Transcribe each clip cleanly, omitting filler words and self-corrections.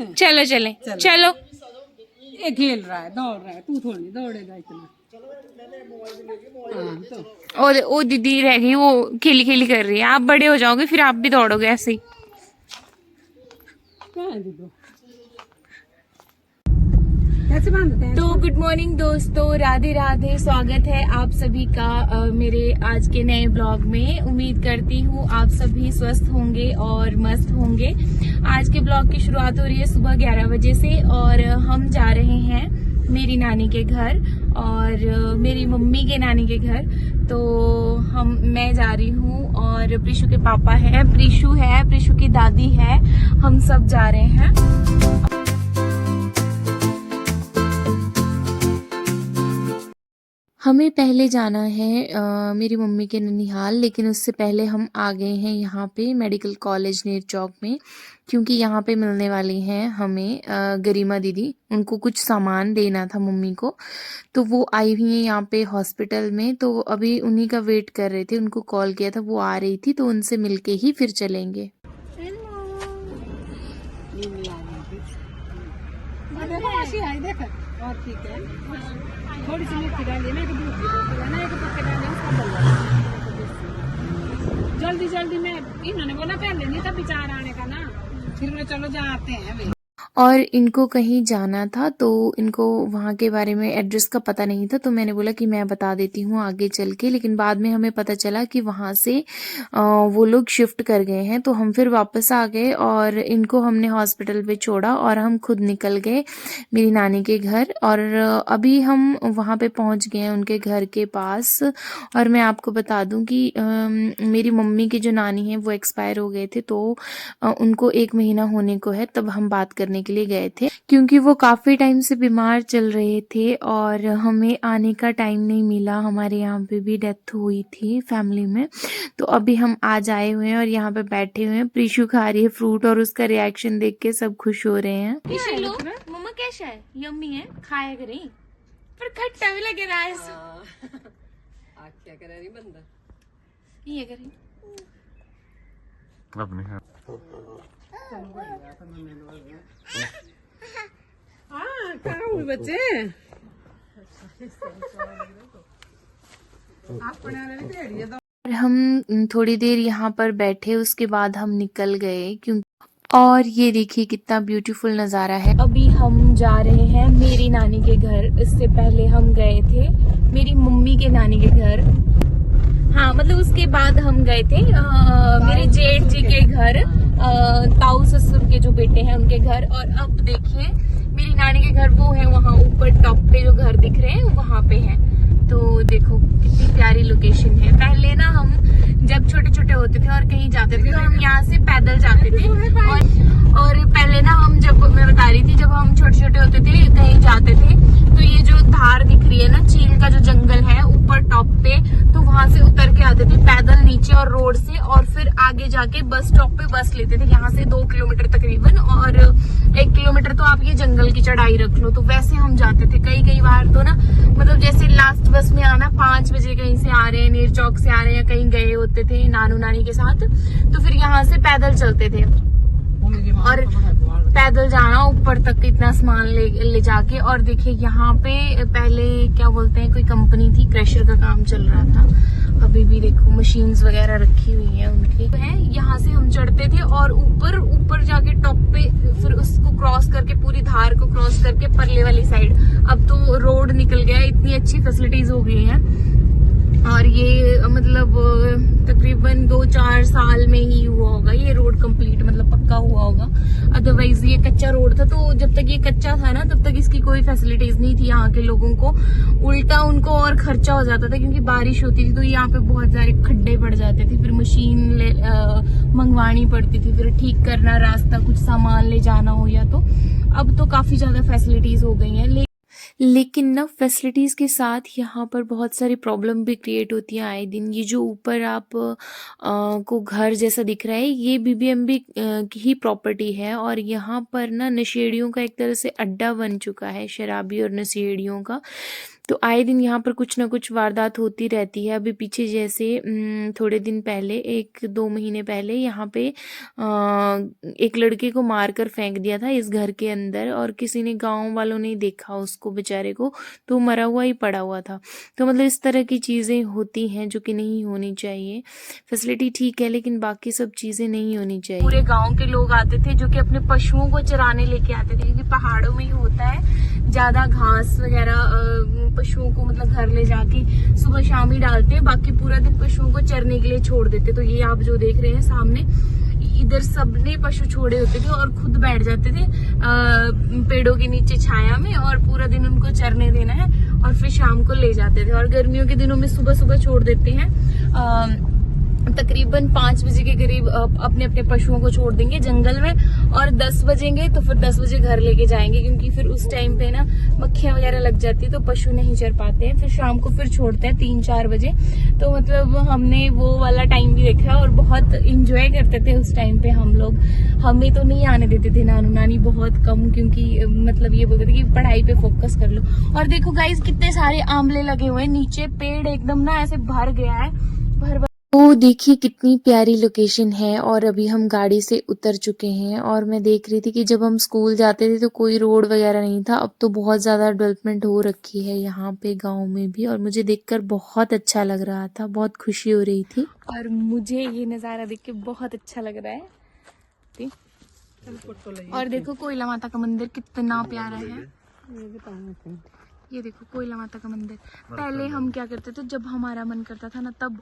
चलो चले चलो। ये खेल रहा है, दौड़ रहा है, तू थोड़ी दौड़ेगा इतना। हाँ, तो और वो दीदी रह गई, वो खेली खेली कर रही है। आप बड़े हो जाओगे फिर आप भी दौड़ोगे ऐसे ही। क्या है दीदू, कैसे बांधते हैं? तो गुड मॉर्निंग दोस्तों, राधे राधे। स्वागत है आप सभी का मेरे आज के नए ब्लॉग में। उम्मीद करती हूँ आप सभी स्वस्थ होंगे और मस्त होंगे। आज के ब्लॉग की शुरुआत हो रही है सुबह 11 बजे से और हम जा रहे हैं मेरी नानी के घर और मेरी मम्मी के नानी के घर। तो मैं जा रही हूँ और प्रीशु के पापा है, प्रीशु की दादी है, हम सब जा रहे हैं। हमें पहले जाना है मेरी मम्मी के ननिहाल, लेकिन उससे पहले हम आ गए हैं यहाँ पे मेडिकल कॉलेज नेर चौक में, क्योंकि यहाँ पे मिलने वाली हैं हमें गरिमा दीदी। उनको कुछ सामान देना था मम्मी को, तो वो आई हुई हैं यहाँ पे हॉस्पिटल में। तो अभी उन्हीं का वेट कर रहे थे, उनको कॉल किया था, वो आ रही थी, तो उनसे मिलके ही फिर चलेंगे। और ठीक है, थोड़ी सी मिर्ची डालिए ना, एक दूध की बोतल है ना, एक पक्के डालिए, उसका बल्ला जल्दी जल्दी में। इन्होंने बोला पहले नहीं था विचार आने का ना, फिर मैं चलो जाते हैं वे। और इनको कहीं जाना था, तो इनको वहाँ के बारे में एड्रेस का पता नहीं था, तो मैंने बोला कि मैं बता देती हूँ आगे चल के। लेकिन बाद में हमें पता चला कि वहाँ से वो लोग शिफ्ट कर गए हैं, तो हम फिर वापस आ गए और इनको हमने हॉस्पिटल पे छोड़ा और हम खुद निकल गए मेरी नानी के घर। और अभी हम वहाँ पे पहुँच गए हैं उनके घर के पास। और मैं आपको बता दूँ कि मेरी मम्मी की जो नानी है वो एक्सपायर हो गए थे, तो उनको 1 महीना होने को है, तब हम बात करने के लिए गए थे, क्योंकि वो काफी टाइम से बीमार चल रहे थे और हमें आने का टाइम नहीं मिला। हमारे यहाँ पे भी डेथ हुई थी फैमिली में, तो अभी हम आज आए हुए हैं और यहाँ पे बैठे हुए हैं। प्रीशु खा रही है फ्रूट और उसका रिएक्शन देख के सब खुश हो रहे हैं। मम्मा कैसा है? यम्मी है, खाया करें, पर खट्टा भी लगे रहा है। क्या करे रही बंदा, ये करें अपने हाँ कहाँ हुए बच्चे? और हम थोड़ी देर यहाँ पर बैठे, उसके बाद हम निकल गए, क्योंकि और ये देखिए कितना ब्यूटीफुल नज़ारा है। अभी हम जा रहे हैं मेरी नानी के घर। इससे पहले हम गए थे मेरी मम्मी के नानी के घर। हाँ, मतलब उसके बाद हम गए थे मेरे जेठ जी के घर, ताऊ ससुर के जो बेटे हैं उनके घर। और अब देखिए मेरी नानी के घर वो है वहाँ ऊपर टॉप पे, जो घर दिख रहे हैं वहाँ पे है। तो देखो कितनी प्यारी लोकेशन है। पहले ना हम जब छोटे छोटे होते थे और कहीं जाते थे तो हम यहाँ से पैदल जाते थे। और पहले ना हम, जब मैं बता रही थी, जब हम छोटे छोटे होते थे कहीं जाते थे, तो ये जो धार दिख रही है ना, चील का जो जंगल है ऊपर टॉप पे, तो वहां से उतर के आते थे पैदल नीचे और रोड से, और फिर आगे जाके बस स्टॉप पे बस लेते थे। यहाँ से 2 किलोमीटर तकरीबन, और 1 किलोमीटर तो आप ये जंगल की चढ़ाई रख लो। तो वैसे हम जाते थे कई बार। तो ना मतलब जैसे लास्ट बस में आना 5 बजे कहीं से आ रहे हैं, नेर चौक से आ रहे हैं, कहीं गए होते थे नानू नानी के साथ, तो फिर यहाँ से पैदल चलते थे और पैदल जाना ऊपर तक इतना सामान ले जाके। और देखिए यहाँ पे पहले क्या बोलते हैं, कोई कंपनी थी, क्रशर का काम चल रहा था। अभी भी देखो मशीन्स वगैरह रखी हुई हैं उनकी है। यहाँ से हम चढ़ते थे और ऊपर जाके टॉप पे, फिर उसको क्रॉस करके, पूरी धार को क्रॉस करके परले वाली साइड। अब तो रोड निकल गया, इतनी अच्छी फैसिलिटीज हो गई हैं। और ये मतलब तकरीबन 2-4 साल में ही हुआ होगा ये रोड कंप्लीट, मतलब पक्का हुआ होगा। अदरवाइज ये कच्चा रोड था, तो जब तक ये कच्चा था ना, तब तक इसकी कोई फैसिलिटीज नहीं थी यहाँ के लोगों को। उल्टा उनको और खर्चा हो जाता था, क्योंकि बारिश होती थी तो यहाँ पे बहुत सारे खड्डे पड़ जाते थे, फिर मशीन मंगवानी पड़ती थी, फिर ठीक करना रास्ता, कुछ सामान ले जाना हो या तो। अब तो काफी ज्यादा फैसिलिटीज हो गई हैं, लेकिन ना फैसिलिटीज़ के साथ यहाँ पर बहुत सारी प्रॉब्लम भी क्रिएट होती है आए दिन। ये जो ऊपर आप को घर जैसा दिख रहा है, ये बीबीएमबी की ही प्रॉपर्टी है, और यहाँ पर ना नशेड़ियों का एक तरह से अड्डा बन चुका है, शराबी और नशेड़ियों का। तो आए दिन यहाँ पर कुछ ना कुछ वारदात होती रहती है। अभी पीछे जैसे थोड़े दिन पहले 1-2 महीने पहले यहाँ पे एक लड़के को मारकर फेंक दिया था इस घर के अंदर, और किसी ने, गांव वालों ने देखा उसको बेचारे को, तो मरा हुआ ही पड़ा हुआ था। तो मतलब इस तरह की चीज़ें होती हैं जो कि नहीं होनी चाहिए। फैसिलिटी ठीक है लेकिन बाकी सब चीज़ें नहीं होनी चाहिए। पूरे गाँव के लोग आते थे जो कि अपने पशुओं को चराने लेके आते थे, क्योंकि पहाड़ों में ही होता है ज्यादा घास वगैरह, पशुओं को मतलब घर ले जाके सुबह शाम ही डालते हैं, बाकी पूरा दिन पशुओं को चरने के लिए छोड़ देते। तो ये आप जो देख रहे हैं सामने, इधर सबने पशु छोड़े होते थे और खुद बैठ जाते थे पेड़ों के नीचे छाया में, और पूरा दिन उनको चरने देना है और फिर शाम को ले जाते थे। और गर्मियों के दिनों में सुबह सुबह छोड़ देते हैं, तकरीबन 5 बजे के करीब अपने अपने पशुओं को छोड़ देंगे जंगल में, और 10 बजेंगे तो फिर 10 बजे घर लेके जाएंगे, क्योंकि फिर उस टाइम पे ना मक्खियां वगैरह लग जाती है तो पशु नहीं चर पाते हैं। फिर शाम को फिर छोड़ते हैं 3-4 बजे। तो मतलब हमने वो वाला टाइम भी देखा और बहुत इंजॉय करते थे उस टाइम पे हम लोग। हमें तो नहीं आने देते थे नानू नानी, बहुत कम, क्योंकि मतलब ये बोलते थे कि पढ़ाई पे फोकस कर लो। और देखो गाइस कितने सारे आंवले लगे हुए हैं नीचे, पेड़ एकदम ना ऐसे भर गया है, भर। तो देखिए कितनी प्यारी लोकेशन है। और अभी हम गाड़ी से उतर चुके हैं, और मैं देख रही थी कि जब हम स्कूल जाते थे तो कोई रोड वगैरह नहीं था, अब तो बहुत ज़्यादा डेवलपमेंट हो रखी है यहाँ पे गांव में भी, और मुझे देखकर बहुत अच्छा लग रहा था, बहुत खुशी हो रही थी। और मुझे ये नज़ारा देख के बहुत अच्छा लग रहा है। और देखो कोयला माता का मंदिर कितना प्यारा है, ये देखो कोयला माता का मंदिर। पहले हम क्या करते थे, जब हमारा मन करता था ना, तब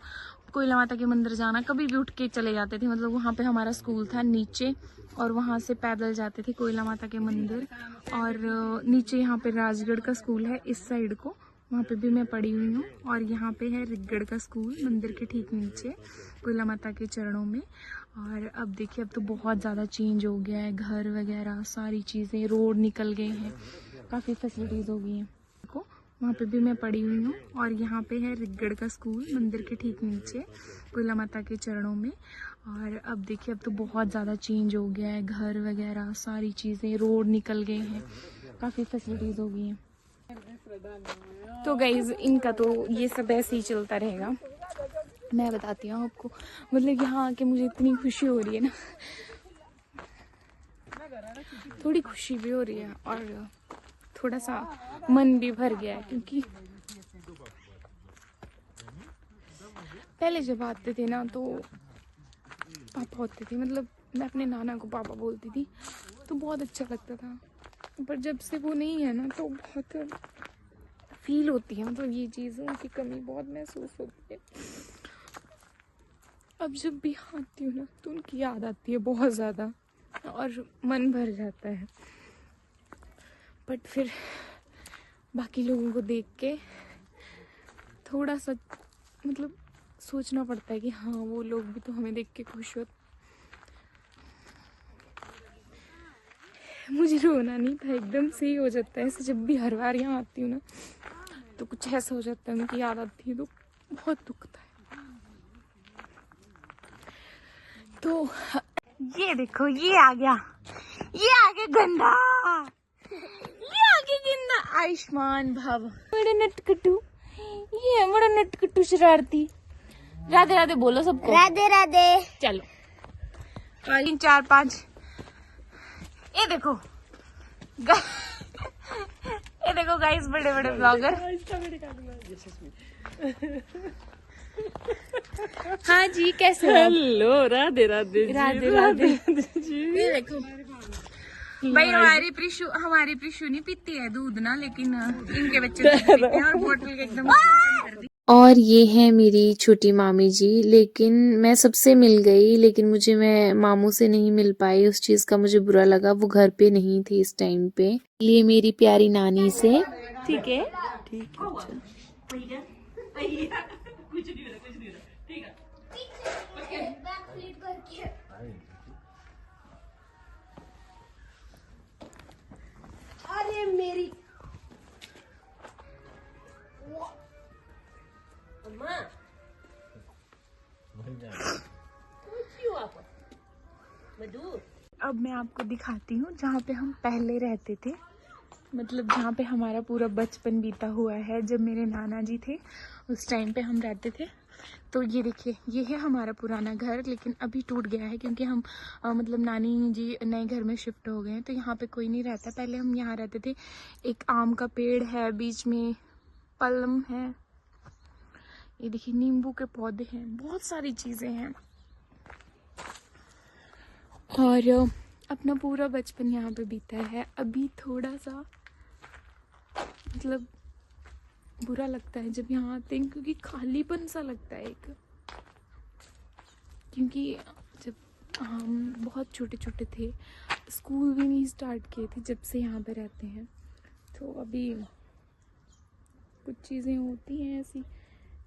कोयला माता के मंदिर जाना, कभी भी उठ के चले जाते थे। मतलब वहाँ पे हमारा स्कूल था नीचे, और वहाँ से पैदल जाते थे कोयला माता के मंदिर। और नीचे यहाँ पे राजगढ़ का स्कूल है इस साइड को, वहाँ पे भी मैं पढ़ी हुई हूँ। और यहाँ पे है रिगगढ़ का स्कूल मंदिर के ठीक नीचे कोयला माता के चरणों में। और अब देखिए अब तो बहुत ज़्यादा चेंज हो गया है, घर वगैरह सारी चीज़ें, रोड निकल गए हैं, काफ़ी फैसिलिटीज़ हो गई हैं। वहाँ पे भी मैं पढ़ी हुई हूँ। और यहाँ पे है रिगगढ़ का स्कूल मंदिर के ठीक नीचे कोयला माता के चरणों में। और अब देखिए अब तो बहुत ज़्यादा चेंज हो गया है, घर वगैरह सारी चीज़ें, रोड निकल गए हैं, काफ़ी फैसिलिटीज़ हो गई हैं। तो गाइज इनका तो ये सब ऐसे ही चलता रहेगा। मैं बताती हूँ आपको, मतलब यहाँ आके मुझे इतनी खुशी हो रही है ना, थोड़ी खुशी भी हो रही है और थोड़ा सा मन भी भर गया है, क्योंकि पहले जब आते थे ना तो पापा होते थे, मतलब मैं अपने नाना को पापा बोलती थी, तो बहुत अच्छा लगता था। पर जब से वो नहीं है ना तो बहुत फील होती है, मतलब ये चीज़ों की कमी बहुत महसूस होती है। अब जब भी आती हूँ ना तो उनकी याद आती है बहुत ज़्यादा, और मन भर जाता है। बट फिर बाकी लोगों को देख के थोड़ा सा मतलब सोचना पड़ता है कि हाँ वो लोग भी तो हमें देख के खुश हो। मुझे रोना नहीं था, एकदम से ही हो जाता है ऐसे। जब भी हर बार यहाँ आती हूँ ना तो कुछ ऐसा हो जाता है, उनकी याद आती है तो बहुत दुखता है। तो ये देखो, ये आ गया गंदा, ये आगे गेंदा, आयुष्मान भव। बड़ा नटकट्टू, ये है बड़ा नटकट्टू शरारती। राधे राधे बोलो सबको, राधे राधे। चलो 3 4 5। ये देखो ये देखो गाइस, बड़े बड़े ब्लॉगर। हाँ जी, कैसे हो? हेलो, राधे राधे जी। राधे राधे जी। ये देखो भाई, हमारी प्रिशु नहीं पीती है दूध ना, लेकिन इनके बच्चे दूध पीते हैं और बोतल के एकदम कर दी। और ये है मेरी छोटी मामी जी, लेकिन मैं सबसे मिल गई, लेकिन मैं मामू से नहीं मिल पाई। उस चीज का मुझे बुरा लगा, वो घर पे नहीं थी इस टाइम पे। लिए मेरी प्यारी नानी से, ठीक है अरे मेरी अब मैं आपको दिखाती हूँ जहाँ पे हम पहले रहते थे। मतलब जहाँ पे हमारा पूरा बचपन बीता हुआ है, जब मेरे नाना जी थे उस टाइम पे हम रहते थे। तो ये देखिए, ये है हमारा पुराना घर, लेकिन अभी टूट गया है क्योंकि हम मतलब नानी जी नए घर में शिफ्ट हो गए हैं, तो यहाँ पे कोई नहीं रहता। पहले हम यहाँ रहते थे। एक आम का पेड़ है, बीच में पलम है, ये देखिए नींबू के पौधे हैं, बहुत सारी चीज़ें हैं। और अपना पूरा बचपन यहाँ पे बीता है। अभी थोड़ा सा मतलब बुरा लगता है जब यहाँ आते हैं, क्योंकि खालीपन सा लगता है एक। क्योंकि जब हम बहुत छोटे छोटे थे, स्कूल भी नहीं स्टार्ट किए थे, जब से यहाँ पे रहते हैं, तो अभी कुछ चीज़ें होती हैं ऐसी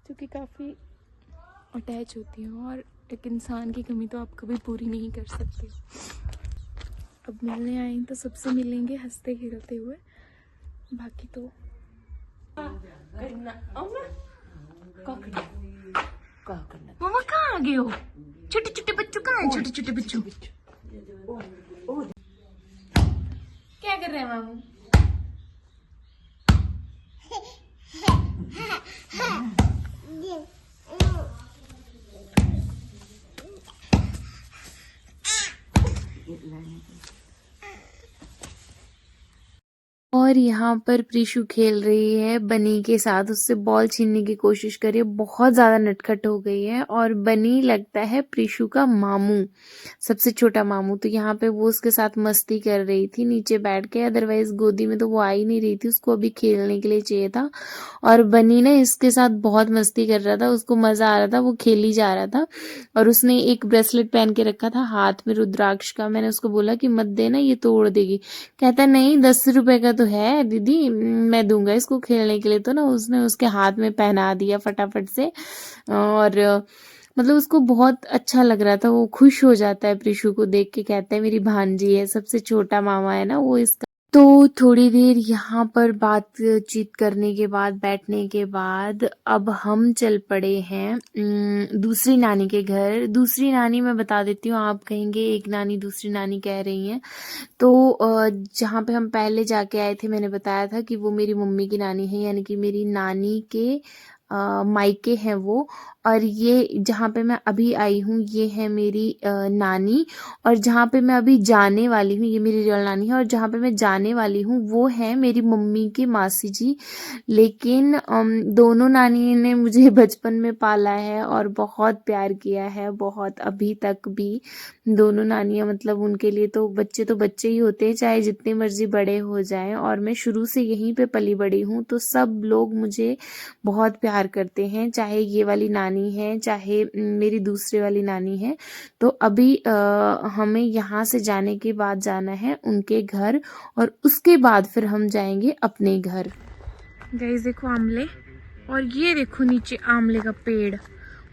जो कि काफ़ी अटैच होती हैं, और एक इंसान की कमी तो आप कभी पूरी नहीं कर सकते। अब मिलने आए तो सबसे मिलेंगे हंसते खेलते हुए, बाकी तो मामा कहाँ आ गए हो? छोटे छोटे बच्चों कहाँ हैं? छोटे छोटे बच्चों क्या कर रहे हैं मामू? और यहाँ पर प्रीशु खेल रही है बनी के साथ, उससे बॉल छीनने की कोशिश कर रही है, बहुत ज़्यादा नटखट हो गई है। और बनी लगता है प्रीशु का मामू, सबसे छोटा मामू। तो यहाँ पे वो उसके साथ मस्ती कर रही थी नीचे बैठ के, अदरवाइज गोदी में तो वो आ ही नहीं रही थी, उसको अभी खेलने के लिए चाहिए था। और बनी ने इसके साथ बहुत मस्ती कर रहा था, उसको मज़ा आ रहा था, वो खेली जा रहा था। और उसने एक ब्रेसलेट पहन के रखा था हाथ में रुद्राक्ष का। मैंने उसको बोला कि मत देना, ये तोड़ देगी। कहता नहीं, 10 रुपए का तो है दीदी, मैं दूंगा इसको खेलने के लिए। तो ना उसने उसके हाथ में पहना दिया फटाफट से, और मतलब उसको बहुत अच्छा लग रहा था, वो खुश हो जाता है प्रीशु को देख के। कहता है मेरी भांजी है, सबसे छोटा मामा है ना वो इसका। तो थोड़ी देर यहाँ पर बातचीत करने के बाद, बैठने के बाद, अब हम चल पड़े हैं दूसरी नानी के घर। दूसरी नानी मैं बता देती हूँ, आप कहेंगे एक नानी दूसरी नानी कह रही हैं। तो जहाँ पे हम पहले जाके आए थे, मैंने बताया था कि वो मेरी मम्मी की नानी है, यानी कि मेरी नानी के मायके हैं वो। और ये जहाँ पे मैं अभी आई हूँ, ये है मेरी नानी। और जहाँ पे मैं अभी जाने वाली हूँ, ये मेरी रियल नानी है। और जहाँ पे मैं जाने वाली हूँ वो है मेरी मम्मी की मासी जी। लेकिन दोनों नानी ने मुझे बचपन में पाला है और बहुत प्यार किया है, बहुत, अभी तक भी। दोनों नानियाँ मतलब उनके लिए तो बच्चे ही होते हैं, चाहे जितने मर्जी बड़े हो जाएं। और मैं शुरू से यहीं पे पली बड़ी हूँ, तो सब लोग मुझे बहुत प्यार करते हैं, चाहे ये वाली नानी है, चाहे मेरी दूसरे वाली नानी है। तो अभी हमें यहाँ से जाने के बाद जाना है उनके घर, और उसके बाद फिर हम जाएंगे अपने घर। गाइस देखो आमले, और ये देखो नीचे आमले का पेड़,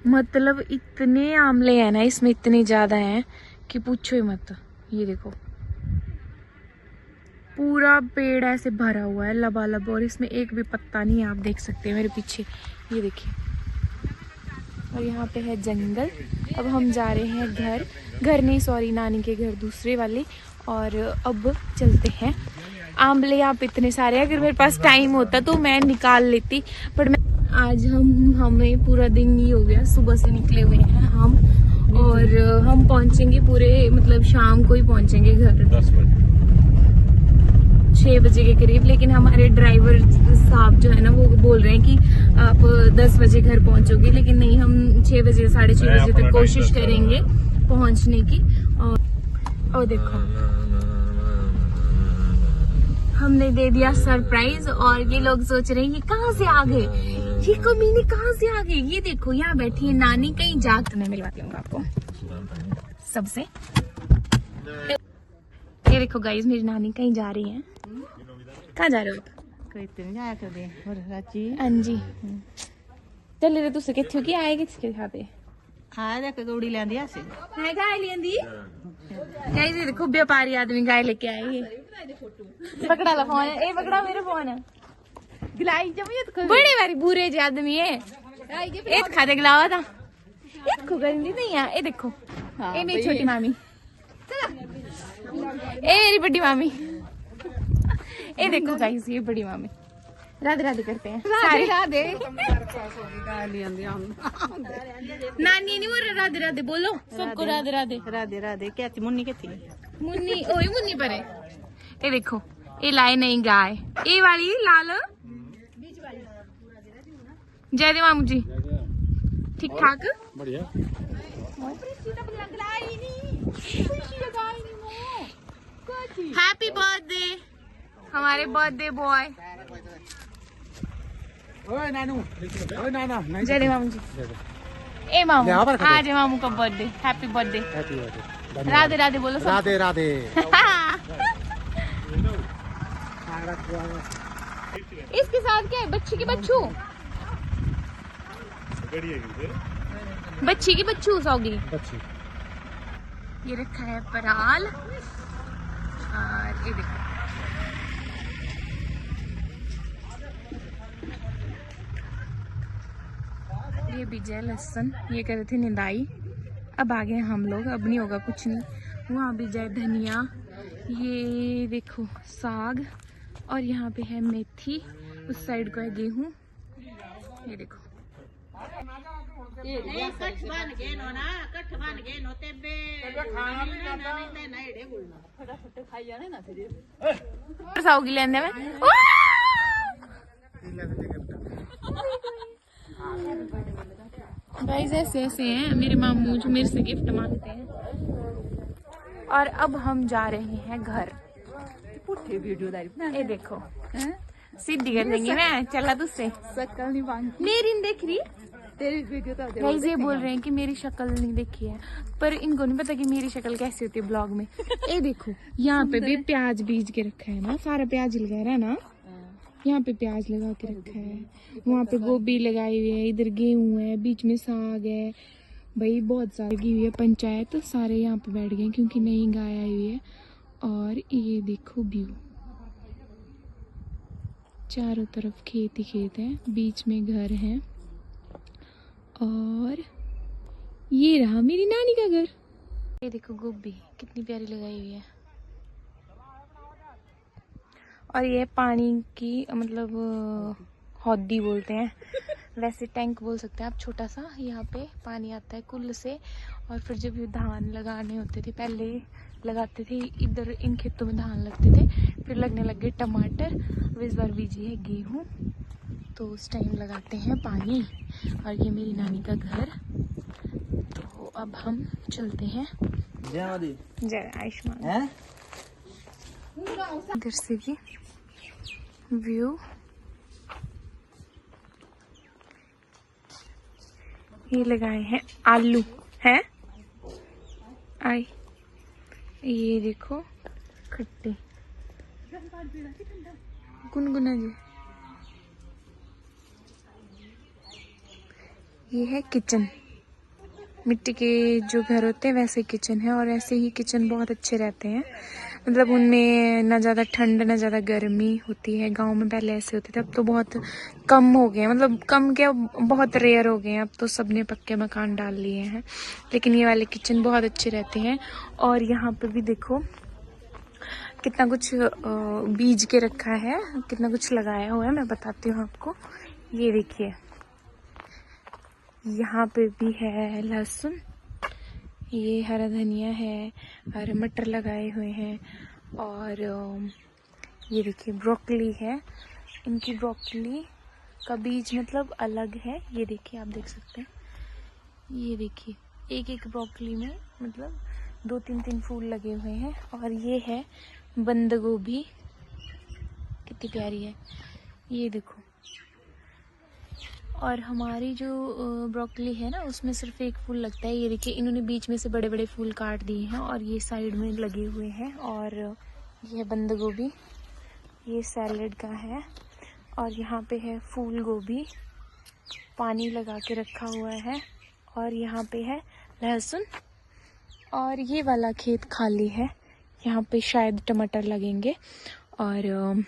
मतलब इतने आमले हैं ना इसमें, इतने ज्यादा हैं कि पूछो ही मत। ये देखो पूरा पेड़ ऐसे भरा हुआ है लबालब, और इसमें एक भी पत्ता नहीं है, आप देख सकते हैं मेरे पीछे, ये देखिए। और यहाँ पे है जंगल। अब हम जा रहे हैं घर नहीं सॉरी, नानी के घर, दूसरे वाले। और अब चलते हैं। आमले यहाँ पे इतने सारे, अगर मेरे पास टाइम होता तो मैं निकाल लेती, पर मैं आज हमें पूरा दिन ही हो गया, सुबह से निकले हुए हैं हम, और हम पहुंचेंगे पूरे मतलब शाम को ही पहुंचेंगे घर, 6 बजे के करीब। लेकिन हमारे ड्राइवर साहब जो है ना, वो बोल रहे हैं कि आप 10 बजे घर पहुंचोगे, लेकिन नहीं, हम 6 बजे 6:30 बजे तक कोशिश करेंगे पहुंचने की। और देखो हमने दे दिया सरप्राइज, और ये लोग सोच रहे हैं ये कहाँ से आ गए, ये कमीने कहाँ से आ गए। ये देखो यहाँ बैठी है नानी, कहीं जाकर मैं मिलवा दूंगा आपको सबसे। ये देखो गाइस, मेरी नानी कहीं जा रही है। कहाँ जा रहे हो आप? हाँ जी, चल रहे तुसे किथे की आए किसके खाते गौड़ी लेंदी है गाय लेंदी। गाइस ये देखो व्यापारी आदमी गाय लेके आए हैं। पकड़ा ला फोन, ए पकड़ा मेरा फोन। गिलाई जब बड़े बारी बुरे जे आदमी है, एक खाते गिलावा था, एक को गंदी नहीं है। ये देखो ये मेरी छोटी मामी, ए मेरी बड़ी मामी, ये देखो गाइस, ये बड़ी मामी राधे राधे करते हैं सारे। राधे नानी नहीं बोल राधे राधे, बोलो सबको राधे राधे। राधे राधे क्या थी मुन्नी के थी मुन्नी ओए मुन्नी परे। ये देखो, ये लाए नहीं गाय, ये वाली लाल जय दे मामू जी, ठीक ठाक बढ़िया। हैप्पी बर्थडे हमारे बर्थडे बॉय। ओए नानू, ओए नाना, नहीं जय दे मामू जी। ए मामू, आज है मामू का birthday, happy birthday. Happy birthday. Radhe Radhe बोलो सब। राधे राधे। इसके साथ क्या है, बच्ची की बच्चू, बच्ची की बच्चू सौगी। ये रखा है पराल, और ये देखो ये बीजा लहसुन, ये कर रहे थे निदाई। अब आ गए हम लोग, अब नहीं होगा कुछ नहीं। वहाँ बीजा है धनिया, ये देखो साग, और यहाँ पे है मेथी, उस साइड को है गेहूं। ये देखो साउगी लेने में। गाइस ऐसे ऐसे हैं मेरे मामू जो मेरे से गिफ्ट मांगते हैं। और अब हम जा रहे हैं घर। ये देखो सीधी कर देंगे मैं, चला तुझसे शक्ल नहीं मांग मेरी नहीं देख रही। तेरी वीडियो तो गाइस ये बोल रहे हैं कि मेरी शक्ल नहीं देखी है, पर इनको नहीं पता कि मेरी शक्ल कैसी होती है ब्लॉग में। ये देखो यहाँ पे भी प्याज बीज के रखा है ना, सारा प्याज लगा रहा है ना, यहाँ पे प्याज लगा के रखा है, वहाँ पे गोभी लगाई हुई है, इधर गेहूं है, बीच में साग है। भाई बहुत सारी लगी हुई है पंचायत, सारे यहाँ पे बैठ गए क्योंकि नई गाय आई हुई है। और ये देखो व्यू, चारों तरफ खेत ही खेत है, बीच में घर है, और ये रहा मेरी नानी का घर। ये देखो गोभी कितनी प्यारी लगाई हुई है। और ये पानी की मतलब हौदी बोलते हैं, वैसे टैंक बोल सकते हैं आप, छोटा सा। यहाँ पे पानी आता है कुल से, और फिर जब ये धान लगाने होते थे, पहले लगाते थे इधर इन खेतों में धान लगते थे, फिर लगने लग गए टमाटर। अब इस बार बीजी है गेहूँ, तो उस टाइम लगाते हैं पानी। और ये मेरी नानी का घर। तो अब हम चलते हैं। जय आयुष्मान। इधर से भी व्यू, ये लगाए हैं आलू हैं आई, ये देखो खट्टे गुनगुना जी। ये है किचन, मिट्टी के जो घर होते हैं वैसे किचन है, और ऐसे ही किचन बहुत अच्छे रहते हैं। मतलब उनमें ना ज़्यादा ठंड ना ज़्यादा गर्मी होती है। गांव में पहले ऐसे होते थे, अब तो बहुत कम हो गए हैं, मतलब कम क्या बहुत रेयर हो गए हैं, अब तो सबने पक्के मकान डाल लिए हैं। लेकिन ये वाले किचन बहुत अच्छे रहते हैं। और यहाँ पे भी देखो कितना कुछ बीज के रखा है, कितना कुछ लगाया हुआ है, मैं बताती हूँ आपको। ये देखिए यहाँ पे भी है लहसुन, ये हरा धनिया है, हरे मटर लगाए हुए हैं, और ये देखिए ब्रोकली है। इनकी ब्रोकली का बीज मतलब अलग है, ये देखिए आप देख सकते हैं। ये देखिए एक एक ब्रोकली में मतलब 2-3 फूल लगे हुए हैं। और ये है बंद गोभी, कितनी प्यारी है, ये देखो। और हमारी जो ब्रोकली है ना, उसमें सिर्फ एक फूल लगता है। ये देखिए इन्होंने बीच में से बड़े बड़े फूल काट दिए हैं, और ये साइड में लगे हुए हैं। और ये बंद गोभी, ये सैलेड का है। और यहाँ पे है फूल गोभी, पानी लगा के रखा हुआ है। और यहाँ पे है लहसुन। और ये वाला खेत खाली है, यहाँ पे शायद टमाटर लगेंगे। और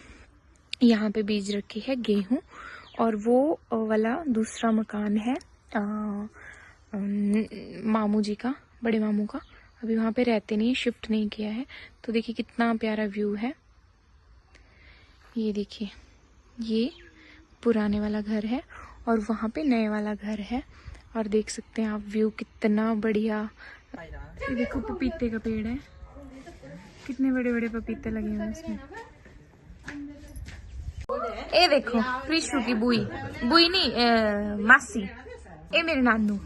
यहाँ पे बीज रखी है गेहूँ। और वो वाला दूसरा मकान है मामू जी का, बड़े मामू का। अभी वहाँ पे रहते नहीं, शिफ्ट नहीं किया है। तो देखिए कितना प्यारा व्यू है। ये देखिए, ये पुराने वाला घर है और वहाँ पे नए वाला घर है। और देख सकते हैं आप व्यू कितना बढ़िया। ये देखो पपीते का पेड़ है, कितने बड़े बड़े पपीते लगे हैं उसमें। ये देखो प्रीशु की बुई, बुई नहीं मासी, ये मेरे नानू।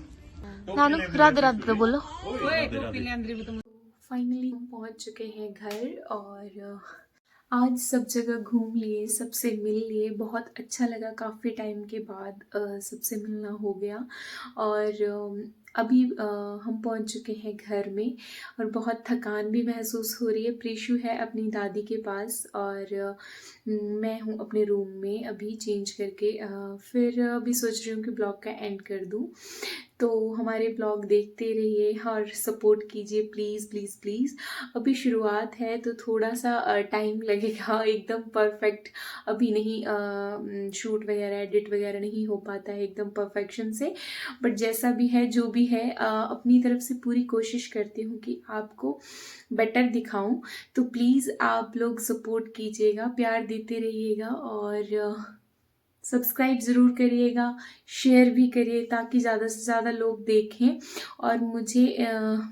नानू राधे राधे तो बोलो। फाइनली हम पहुंच चुके हैं घर और आज सब जगह घूम लिए, सबसे मिल लिए, बहुत अच्छा लगा। काफ़ी टाइम के बाद सबसे मिलना हो गया। और अभी हम पहुंच चुके हैं घर में और बहुत थकान भी महसूस हो रही है। प्रीशु है अपनी दादी के पास और मैं हूँ अपने रूम में अभी चेंज करके। फिर अभी सोच रही हूँ कि ब्लॉग का एंड कर दूँ। तो हमारे ब्लॉग देखते रहिए और सपोर्ट कीजिए प्लीज़ प्लीज़ प्लीज़। अभी शुरुआत है तो थोड़ा सा टाइम लगेगा, एकदम परफेक्ट अभी नहीं, शूट वगैरह एडिट वगैरह नहीं हो पाता है एकदम परफेक्शन से। बट जैसा भी है जो भी है अपनी तरफ से पूरी कोशिश करती हूँ कि आपको बेटर दिखाऊं। तो प्लीज़ आप लोग सपोर्ट कीजिएगा, प्यार देते रहिएगा और सब्सक्राइब ज़रूर करिएगा, शेयर भी करिए ताकि ज़्यादा से ज़्यादा लोग देखें और मुझे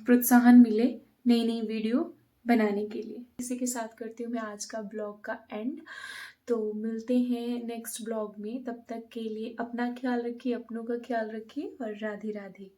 प्रोत्साहन मिले नई नई वीडियो बनाने के लिए। इसी के साथ करती हूँ मैं आज का ब्लॉग का एंड। तो मिलते हैं नेक्स्ट ब्लॉग में, तब तक के लिए अपना ख्याल रखिए, अपनों का ख्याल रखिए और राधे राधे।